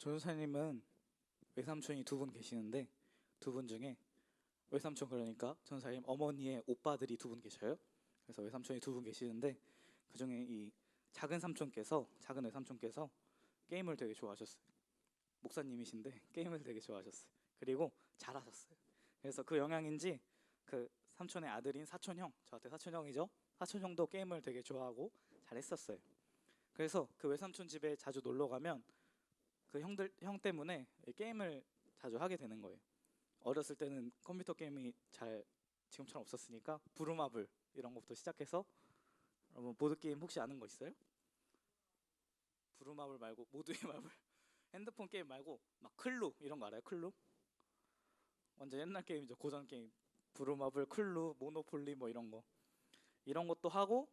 전사님은 외삼촌이 두 분 계시는데 두 분 중에 외삼촌 그러니까 전사님 어머니의 오빠들이 두 분 계셔요. 그래서 외삼촌이 두 분 계시는데 그 중에 이 작은 외삼촌께서 게임을 되게 좋아하셨어요. 목사님이신데 게임을 되게 좋아하셨어요. 그리고 잘하셨어요. 그래서 그 영향인지 그 삼촌의 아들인 사촌형, 저한테 사촌형이죠. 사촌형도 게임을 되게 좋아하고 잘했었어요. 그래서 그 외삼촌 집에 자주 놀러 가면 그 형 때문에 게임을 자주 하게 되는 거예요. 어렸을 때는 컴퓨터 게임이 잘 지금처럼 없었으니까 부루마블 이런 것부터 시작해서 여러분 보드 게임 혹시 아는 거 있어요? 부루마블 말고 모두의 마블 핸드폰 게임 말고 막 클루 이런 거 알아요? 클루? 완전 옛날 게임이죠. 고전 게임. 부루마블, 클루, 모노폴리 뭐 이런 것도 하고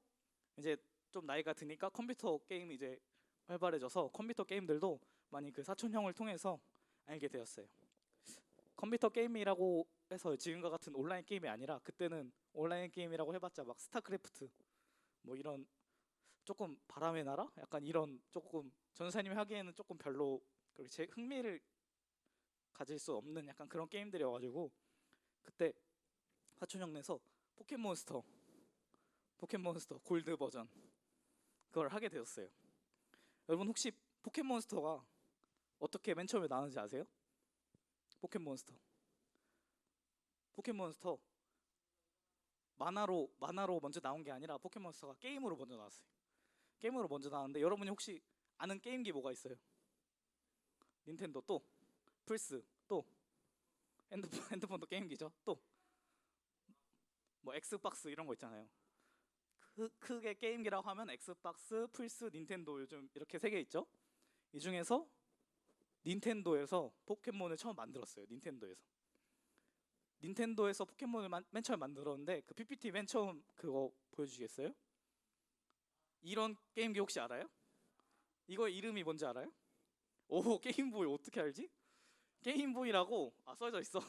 이제 좀 나이가 드니까 컴퓨터 게임이 이제 활발해져서 컴퓨터 게임들도 많이 그 사촌형을 통해서 알게 되었어요. 컴퓨터 게임이라고 해서 지금과 같은 온라인 게임이 아니라 그때는 온라인 게임이라고 해봤자 막 스타크래프트 뭐 이런 조금 바람의 나라? 약간 이런 조금 전사님이 하기에는 조금 별로 그렇게 제 흥미를 가질 수 없는 약간 그런 게임들이어가지고 그때 사촌형 내서 포켓몬스터 골드 버전 그걸 하게 되었어요. 여러분 혹시 포켓몬스터가 어떻게 맨 처음에 나왔는지 아세요? 포켓몬스터 만화로 먼저 나온 게 아니라 포켓몬스터가 게임으로 먼저 나왔어요. 게임으로 먼저 나왔는데 여러분이 혹시 아는 게임기 뭐가 있어요? 닌텐도 또 플스 또 핸드폰도 게임기죠. 또 뭐 엑스박스 이런 거 있잖아요. 크게 게임기라고 하면 엑스박스, 플스, 닌텐도 요즘 이렇게 세 개 있죠. 이 중에서 닌텐도에서 포켓몬을 처음 만들었어요. 닌텐도에서 포켓몬을 맨 처음 만들었는데 그 PPT 맨 처음 그거 보여주시겠어요? 이런 게임기 혹시 알아요? 이거 이름이 뭔지 알아요? 오 게임보이 어떻게 알지? 게임보이라고 써져 있어.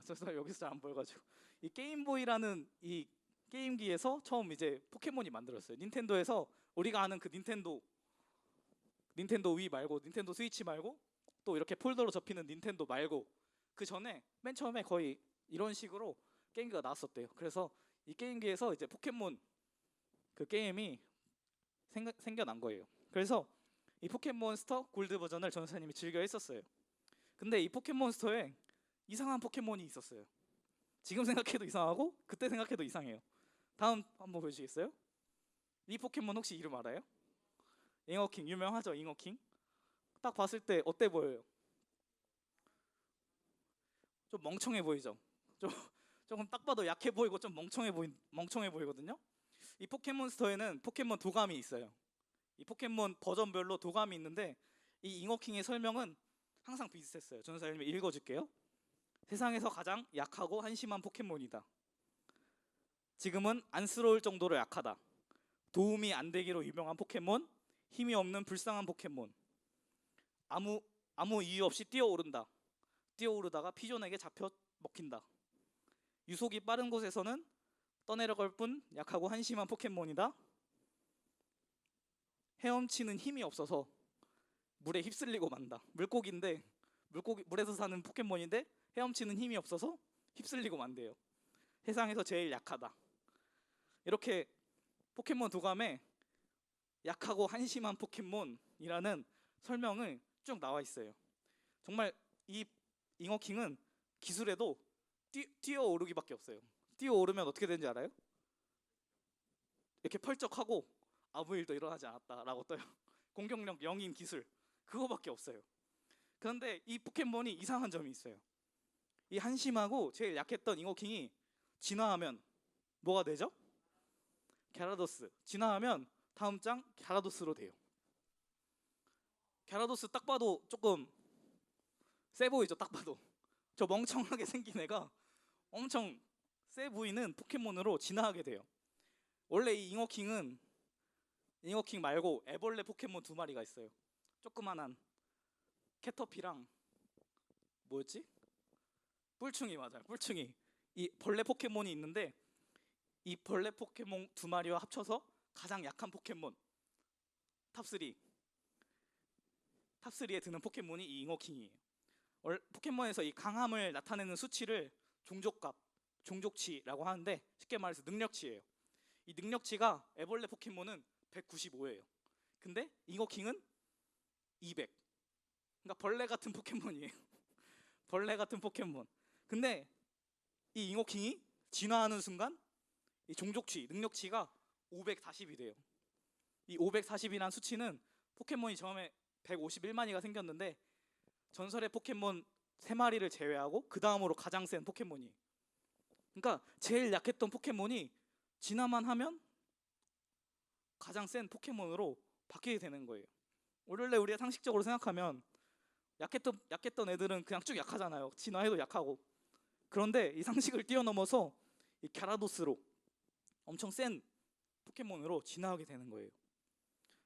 써져 여기서 잘 안 보여가지고 이 게임보이라는 이 게임기에서 처음 이제 포켓몬이 만들었어요. 닌텐도에서 우리가 아는 그 닌텐도 위 말고 닌텐도 스위치 말고 또 이렇게 폴더로 접히는 닌텐도 말고 그 전에 맨 처음에 거의 이런 식으로 게임기가 나왔었대요. 그래서 이 게임기에서 이제 포켓몬 그 게임이 생겨난 거예요. 그래서 이 포켓몬스터 골드 버전을 전사님이 즐겨 했었어요. 근데 이 포켓몬스터에 이상한 포켓몬이 있었어요. 지금 생각해도 이상하고 그때 생각해도 이상해요. 다음 한번 보여주시겠어요? 이 포켓몬 혹시 이름 알아요? 잉어킹 유명하죠? 잉어킹 딱 봤을 때 어때 보여요? 좀 멍청해 보이죠? 좀 조금 딱 봐도 약해 보이고 좀 멍청해 보이거든요. 이 포켓몬스터에는 포켓몬 도감이 있어요. 이 포켓몬 버전별로 도감이 있는데 이 잉어킹의 설명은 항상 비슷했어요. 전사님이 읽어줄게요. 세상에서 가장 약하고 한심한 포켓몬이다. 지금은 안쓰러울 정도로 약하다. 도움이 안 되기로 유명한 포켓몬, 힘이 없는 불쌍한 포켓몬. 아무 이유 없이 뛰어오른다. 뛰어오르다가 피존에게 잡혀 먹힌다. 유속이 빠른 곳에서는 떠내려갈 뿐 약하고 한심한 포켓몬이다. 헤엄치는 힘이 없어서 물에 휩쓸리고 만다. 물고기인데 물에서 사는 포켓몬인데 헤엄치는 힘이 없어서 휩쓸리고 만대요. 세상에서 제일 약하다. 이렇게 포켓몬 도감에 약하고 한심한 포켓몬이라는 설명을 쭉 나와 있어요. 정말 이 잉어킹은 기술에도 뛰어오르기밖에 없어요. 뛰어오르면 어떻게 되는지 알아요? 이렇게 펄쩍하고 아무 일도 일어나지 않았다라고 떠요. 공격력 0인 기술 그거밖에 없어요. 그런데 이 포켓몬이 이상한 점이 있어요. 이 한심하고 제일 약했던 잉어킹이 진화하면 뭐가 되죠? 갸라도스. 진화하면 다음 장 갸라도스로 돼요. 갸라도스 딱 봐도 조금 세 보이죠? 딱 봐도 저 멍청하게 생긴 애가 엄청 세 보이는 포켓몬으로 진화하게 돼요. 원래 이 잉어킹 말고 애벌레 포켓몬 두 마리가 있어요. 조그만한 캐터피랑 뭐였지? 뿔충이 맞아요. 뿔충이. 이 벌레 포켓몬이 있는데 이 벌레 포켓몬 두 마리와 합쳐서 가장 약한 포켓몬 탑3. 탑3에 드는 포켓몬이 이 잉어킹이에요. 포켓몬에서 이 강함을 나타내는 수치를 종족값, 종족치라고 하는데 쉽게 말해서 능력치예요. 이 능력치가 애벌레 포켓몬은 195예요. 근데 잉어킹은 200. 그러니까 벌레 같은 포켓몬이에요. 벌레 같은 포켓몬. 근데 이 잉어킹이 진화하는 순간 이 종족치, 능력치가 540이 돼요. 이 540이라는 수치는 포켓몬이 처음에 151마리가 생겼는데 전설의 포켓몬 3마리를 제외하고 그 다음으로 가장 센 포켓몬이에요. 그러니까 제일 약했던 포켓몬이 진화만 하면 가장 센 포켓몬으로 바뀌게 되는 거예요. 원래 우리가 상식적으로 생각하면 약했던 애들은 그냥 쭉 약하잖아요. 진화해도 약하고. 그런데 이 상식을 뛰어넘어서 이 갸라도스로 엄청 센 포켓몬으로 진화하게 되는 거예요.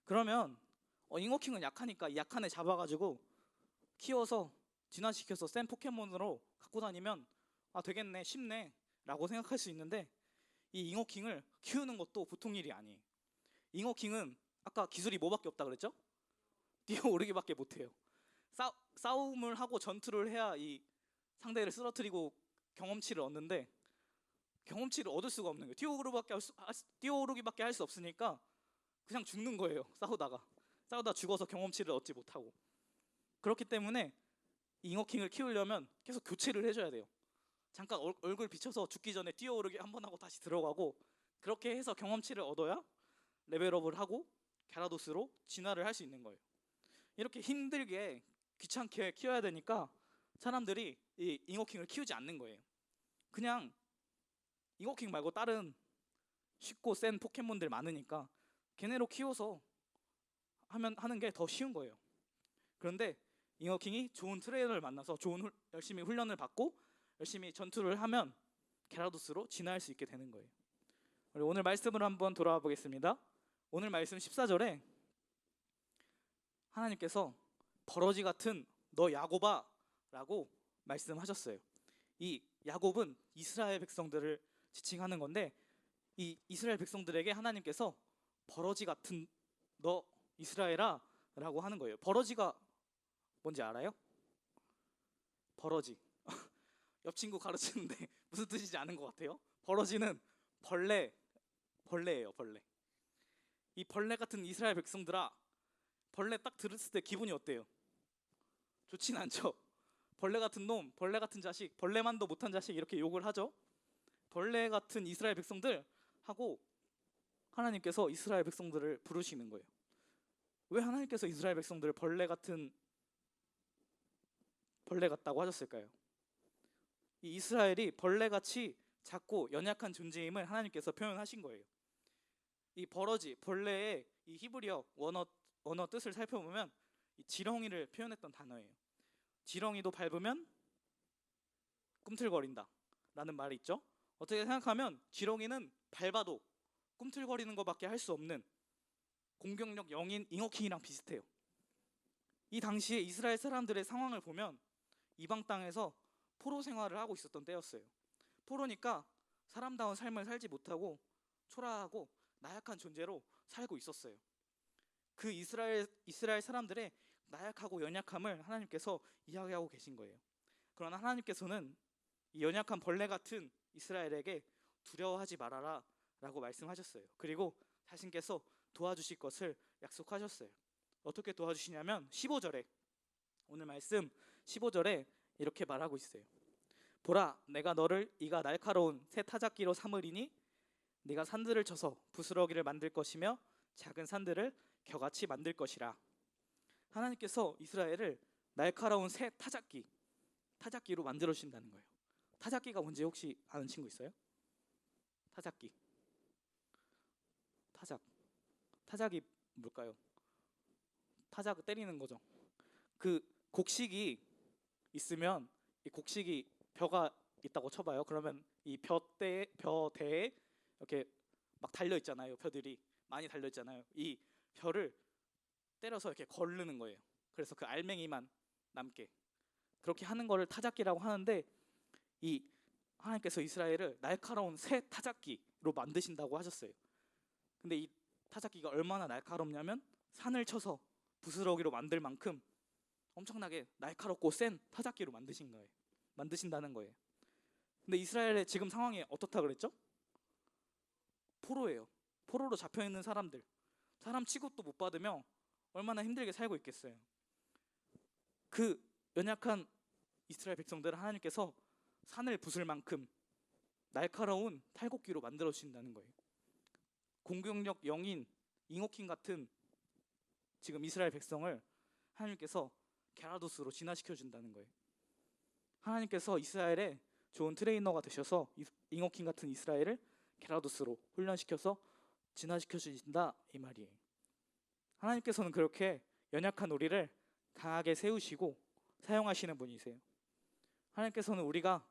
그러면 잉어킹은 약하니까 이 약한 애 잡아가지고 키워서 진화시켜서 센 포켓몬으로 갖고 다니면 아 되겠네, 쉽네 라고 생각할 수 있는데 이 잉어킹을 키우는 것도 보통 일이 아니에요. 잉어킹은 아까 기술이 뭐밖에 없다 그랬죠? 뛰어오르기밖에 못해요. 싸움을 하고 전투를 해야 이 상대를 쓰러뜨리고 경험치를 얻는데 경험치를 얻을 수가 없는 거예요. 뛰어오르기밖에 할 수 없으니까 그냥 죽는 거예요. 싸우다 죽어서 경험치를 얻지 못하고. 그렇기 때문에 이 잉어킹을 키우려면 계속 교체를 해줘야 돼요. 잠깐 얼굴 비춰서 죽기 전에 뛰어오르기 한번 하고 다시 들어가고, 그렇게 해서 경험치를 얻어야 레벨업을 하고 갸라도스로 진화를 할 수 있는 거예요. 이렇게 힘들게 귀찮게 키워야 되니까 사람들이 이 잉어킹을 키우지 않는 거예요. 그냥 잉어킹 말고 다른 쉽고 센 포켓몬들 많으니까 걔네로 키워서 하는 게 더 쉬운 거예요. 그런데 잉어킹이 좋은 트레이너를 만나서 열심히 훈련을 받고 열심히 전투를 하면 갸라도스로 진화할 수 있게 되는 거예요. 오늘 말씀을 한번 돌아와 보겠습니다. 오늘 말씀 14절에 하나님께서 버러지 같은 너 야곱아 라고 말씀하셨어요. 이 야곱은 이스라엘 백성들을 지칭하는 건데 이 이스라엘 백성들에게 하나님께서 버러지 같은 너 이스라엘아 라고 하는 거예요. 버러지가 뭔지 알아요? 버러지. 옆 친구 가르치는데 무슨 뜻인지 아는 것 같아요. 버러지는 벌레예요. 벌레. 이 벌레 같은 이스라엘 백성들아, 벌레 딱 들었을 때 기분이 어때요? 좋진 않죠. 벌레 같은 놈, 벌레 같은 자식, 벌레만도 못한 자식 이렇게 욕을 하죠. 벌레 같은 이스라엘 백성들 하고 하나님께서 이스라엘 백성들을 부르시는 거예요. 왜 하나님께서 이스라엘 백성들을 벌레 같다고 하셨을까요? 이 이스라엘이 벌레같이 작고 연약한 존재임을 하나님께서 표현하신 거예요. 이 버러지, 벌레의 이 히브리어 원어 뜻을 살펴보면 이 지렁이를 표현했던 단어예요. 지렁이도 밟으면 꿈틀거린다 라는 말이 있죠. 어떻게 생각하면 지렁이는 밟아도 꿈틀거리는 것밖에 할 수 없는 공격력 0인 잉어킹이랑 비슷해요. 이 당시에 이스라엘 사람들의 상황을 보면 이방 땅에서 포로 생활을 하고 있었던 때였어요. 포로니까 사람다운 삶을 살지 못하고 초라하고 나약한 존재로 살고 있었어요. 그 이스라엘 사람들의 나약하고 연약함을 하나님께서 이야기하고 계신 거예요. 그러나 하나님께서는 이 연약한 벌레 같은 이스라엘에게 두려워하지 말아라 라고 말씀하셨어요. 그리고 자신께서 도와주실 것을 약속하셨어요. 어떻게 도와주시냐면 15절에, 오늘 말씀 15절에 이렇게 말하고 있어요. 보라, 내가 너를 이가 날카로운 새 타작기로 삼으리니 네가 산들을 쳐서 부스러기를 만들 것이며 작은 산들을 겨같이 만들 것이라. 하나님께서 이스라엘을 날카로운 새 타작기로 만들어 주신다는 거예요. 타작기가 뭔지 혹시 아는 친구 있어요? 타작기. 타작이 뭘까요? 타작 때리는 거죠. 그 곡식이 있으면 이 곡식이 벼가 있다고 쳐봐요. 그러면 이 벼대에 이렇게 막 달려 있잖아요. 벼들이 많이 달려 있잖아요. 이 벼를 때려서 이렇게 거르는 거예요. 그래서 그 알맹이만 남게, 그렇게 하는 거를 타작기라고 하는데, 이 하나님께서 이스라엘을 날카로운 새 타작기로 만드신다고 하셨어요. 근데 이 타작기가 얼마나 날카롭냐면 산을 쳐서 부스러기로 만들 만큼 엄청나게 날카롭고 센 타작기로 만드신다는 거예요. 근데 이스라엘의 지금 상황이 어떻다 그랬죠? 포로예요. 포로로 잡혀 있는 사람들. 사람 취급도 못 받으며 얼마나 힘들게 살고 있겠어요. 그 연약한 이스라엘 백성들을 하나님께서 산을 부술 만큼 날카로운 탈곡기로 만들어 주신다는 거예요. 공격력 영인 잉호킹 같은 지금 이스라엘 백성을 하나님께서 게라도스로 진화시켜 준다는 거예요. 하나님께서 이스라엘의 좋은 트레이너가 되셔서 잉호킹 같은 이스라엘을 게라도스로 훈련시켜서 진화시켜 주신다 이 말이에요. 하나님께서는 그렇게 연약한 우리를 강하게 세우시고 사용하시는 분이세요. 하나님께서는 우리가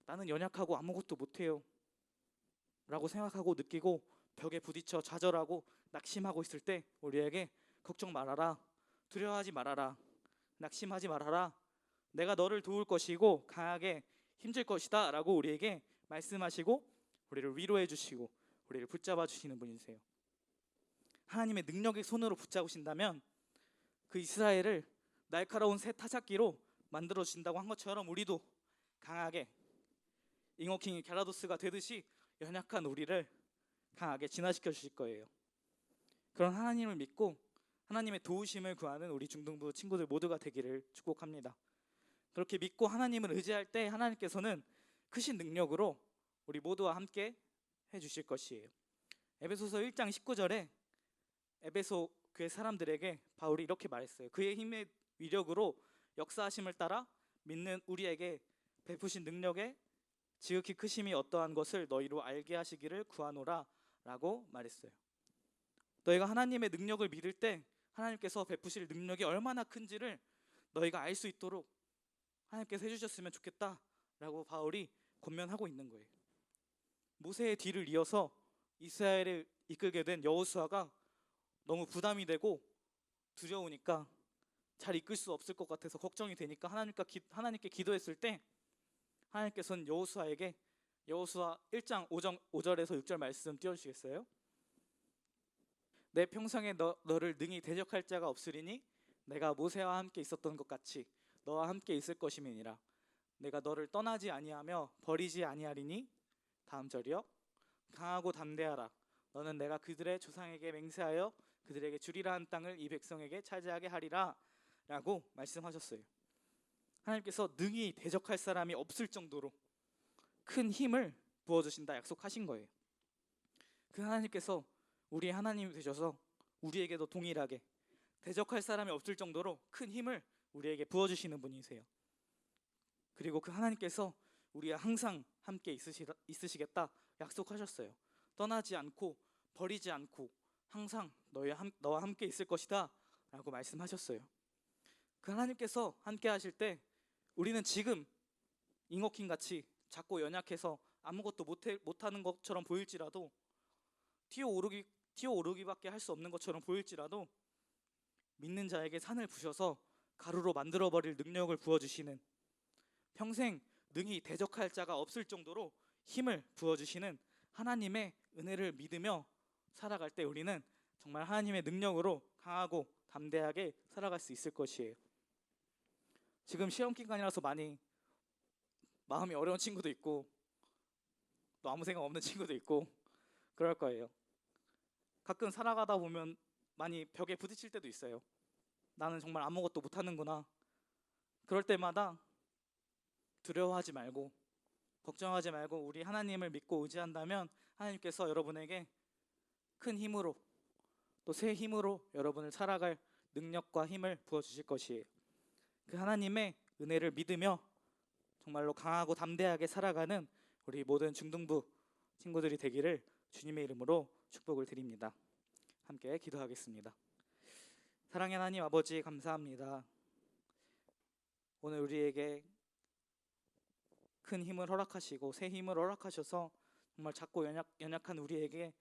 나는 연약하고 아무것도 못해요 라고 생각하고 느끼고 벽에 부딪혀 좌절하고 낙심하고 있을 때 우리에게 걱정 말아라, 두려워하지 말아라, 낙심하지 말아라, 내가 너를 도울 것이고 강하게 힘줄 것이다 라고 우리에게 말씀하시고 우리를 위로해 주시고 우리를 붙잡아 주시는 분이세요. 하나님의 능력의 손으로 붙잡으신다면 그 이스라엘을 날카로운 새 타작기로 만들어 주신다고 한 것처럼 우리도 강하게 잉호킹이 게라도스가 되듯이 연약한 우리를 강하게 진화시켜 주실 거예요. 그런 하나님을 믿고 하나님의 도우심을 구하는 우리 중등부 친구들 모두가 되기를 축복합니다. 그렇게 믿고 하나님을 의지할 때 하나님께서는 크신 능력으로 우리 모두와 함께 해주실 것이에요. 에베소서 1장 19절에 에베소 교회 사람들에게 바울이 이렇게 말했어요. 그의 힘의 위력으로 역사하심을 따라 믿는 우리에게 베푸신 능력에 지극히 크심이 어떠한 것을 너희로 알게 하시기를 구하노라 라고 말했어요. 너희가 하나님의 능력을 믿을 때 하나님께서 베푸실 능력이 얼마나 큰지를 너희가 알 수 있도록 하나님께서 해주셨으면 좋겠다 라고 바울이 권면하고 있는 거예요. 모세의 뒤를 이어서 이스라엘을 이끌게 된 여호수아가 너무 부담이 되고 두려우니까 잘 이끌 수 없을 것 같아서 걱정이 되니까 하나님께 기도했을 때 하나님께서는 여호수아에게 여호수아 1장 5절에서 6절 말씀 띄워주시겠어요? 내 평생에 너를 능히 대적할 자가 없으리니 내가 모세와 함께 있었던 것 같이 너와 함께 있을 것임이니라. 내가 너를 떠나지 아니하며 버리지 아니하리니 다음 절이요. 강하고 담대하라. 너는 내가 그들의 조상에게 맹세하여 그들에게 주리라 한 땅을 이 백성에게 차지하게 하리라 라고 말씀하셨어요. 하나님께서 능히 대적할 사람이 없을 정도로 큰 힘을 부어주신다 약속하신 거예요. 그 하나님께서 우리의 하나님이 되셔서 우리에게도 동일하게 대적할 사람이 없을 정도로 큰 힘을 우리에게 부어주시는 분이세요. 그리고 그 하나님께서 우리와 항상 함께 있으시겠다 약속하셨어요. 떠나지 않고 버리지 않고 항상 너와 함께 있을 것이다 라고 말씀하셨어요. 그 하나님께서 함께 하실 때 우리는 지금 잉어킹 같이 작고 연약해서 아무것도 못하는 것처럼 보일지라도 튀어오르기밖에 할 수 없는 것처럼 보일지라도 믿는 자에게 산을 부셔서 가루로 만들어버릴 능력을 부어주시는, 평생 능히 대적할 자가 없을 정도로 힘을 부어주시는 하나님의 은혜를 믿으며 살아갈 때 우리는 정말 하나님의 능력으로 강하고 담대하게 살아갈 수 있을 것이에요. 지금 시험 기간이라서 많이 마음이 어려운 친구도 있고 또 아무 생각 없는 친구도 있고 그럴 거예요. 가끔 살아가다 보면 많이 벽에 부딪힐 때도 있어요. 나는 정말 아무것도 못하는구나. 그럴 때마다 두려워하지 말고 걱정하지 말고 우리 하나님을 믿고 의지한다면 하나님께서 여러분에게 큰 힘으로 또 새 힘으로 여러분을 살아갈 능력과 힘을 부어주실 것이에요. 그 하나님의 은혜를 믿으며 정말로 강하고 담대하게 살아가는 우리 모든 중등부 친구들이 되기를 주님의 이름으로 축복을 드립니다. 함께 기도하겠습니다. 사랑의 하나님 아버지 감사합니다. 오늘 우리에게 큰 힘을 허락하시고 새 힘을 허락하셔서 정말 작고 연약한 우리에게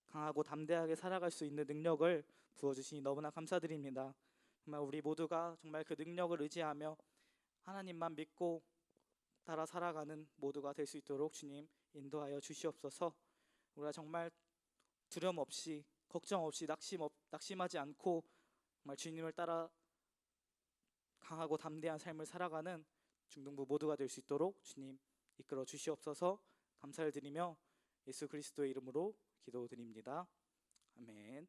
강하고 담대하게 살아갈 수 있는 능력을 부어주시니 너무나 감사드립니다. 정말 우리 모두가 정말 그 능력을 의지하며 하나님만 믿고 따라 살아가는 모두가 될 수 있도록 주님 인도하여 주시옵소서. 우리가 정말 두려움 없이 걱정 없이 낙심하지 않고 정말 주님을 따라 강하고 담대한 삶을 살아가는 중등부 모두가 될 수 있도록 주님 이끌어 주시옵소서. 감사를 드리며 예수 그리스도의 이름으로 기도드립니다. 아멘.